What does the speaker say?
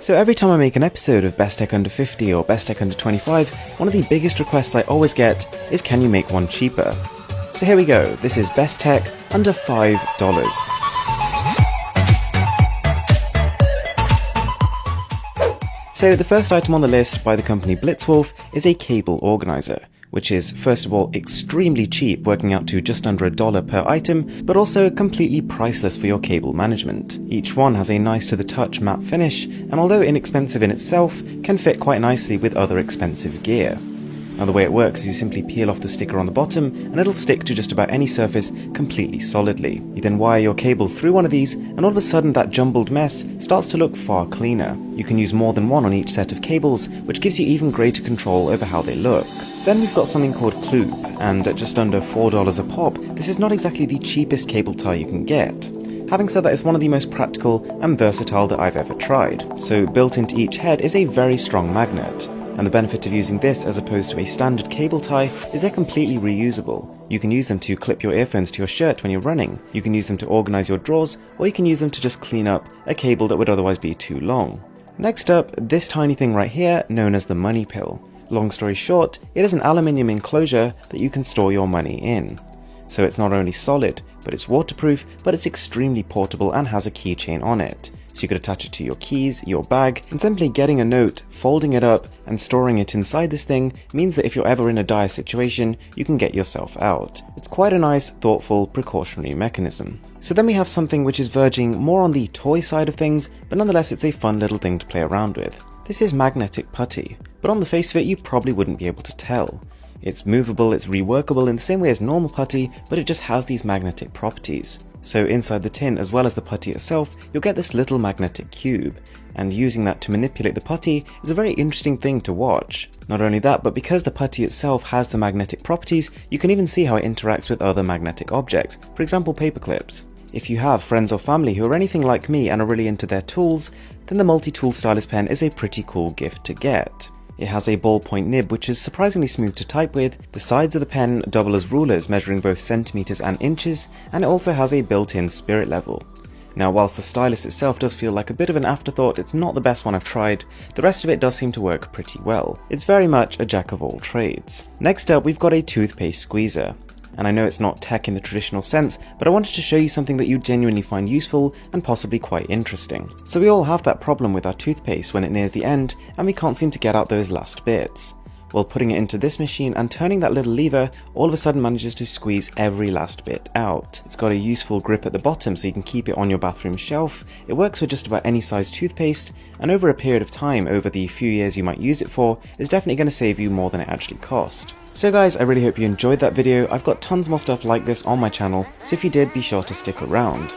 So every time I make an episode of Best Tech Under 50 or Best Tech Under 25, one of the biggest requests I always get is, can you make one cheaper? So here we go, this is Best Tech under $5. So the first item on the list by the company Blitzwolf is a cable organizer, which is first of all extremely cheap, working out to just under $1 per item, but also completely priceless for your cable management. Each one has a nice to the touch matte finish, and although inexpensive in itself, can fit quite nicely with other expensive gear. Now the way it works is you simply peel off the sticker on the bottom and it'll stick to just about any surface completely solidly. You then wire your cables through one of these and all of a sudden that jumbled mess starts to look far cleaner. You can use more than one on each set of cables, which gives you even greater control over how they look. Then we've got something called Kloop, and at just under $4 a pop, this is not exactly the cheapest cable tie you can get. Having said that, it's one of the most practical and versatile that I've ever tried. So built into each head is a very strong magnet. And the benefit of using this as opposed to a standard cable tie is they're completely reusable. You can use them to clip your earphones to your shirt when you're running, you can use them to organize your drawers, or you can use them to just clean up a cable that would otherwise be too long. Next up, this tiny thing right here, known as the money pill. Long story short, it is an aluminium enclosure that you can store your money in. So it's not only solid, but it's waterproof, but it's extremely portable and has a keychain on it. So you could attach it to your keys, your bag, and simply getting a note, folding it up, and storing it inside this thing means that if you're ever in a dire situation, you can get yourself out. It's quite a nice, thoughtful, precautionary mechanism. So then we have something which is verging more on the toy side of things, but nonetheless it's a fun little thing to play around with. This is magnetic putty, but on the face of it you probably wouldn't be able to tell. It's movable, it's reworkable in the same way as normal putty, but it just has these magnetic properties. So inside the tin, as well as the putty itself, you'll get this little magnetic cube, and using that to manipulate the putty is a very interesting thing to watch. Not only that, but because the putty itself has the magnetic properties, you can even see how it interacts with other magnetic objects, for example paper clips. If you have friends or family who are anything like me and are really into their tools, then the multi-tool stylus pen is a pretty cool gift to get. It has a ballpoint nib which is surprisingly smooth to type with, the sides of the pen double as rulers measuring both centimeters and inches, and it also has a built-in spirit level. Now whilst the stylus itself does feel like a bit of an afterthought, it's not the best one I've tried, the rest of it does seem to work pretty well. It's very much a jack of all trades. Next up we've got a toothpaste squeezer. And I know it's not tech in the traditional sense, but I wanted to show you something that you genuinely find useful and possibly quite interesting. So we all have that problem with our toothpaste when it nears the end and we can't seem to get out those last bits. Well, putting it into this machine and turning that little lever all of a sudden manages to squeeze every last bit out. It's got a useful grip at the bottom so you can keep it on your bathroom shelf. It works with just about any size toothpaste, and over a period of time, over the few years you might use it for, is definitely going to save you more than it actually cost. So guys, I really hope you enjoyed that video. I've got tons more stuff like this on my channel, so if you did, be sure to stick around.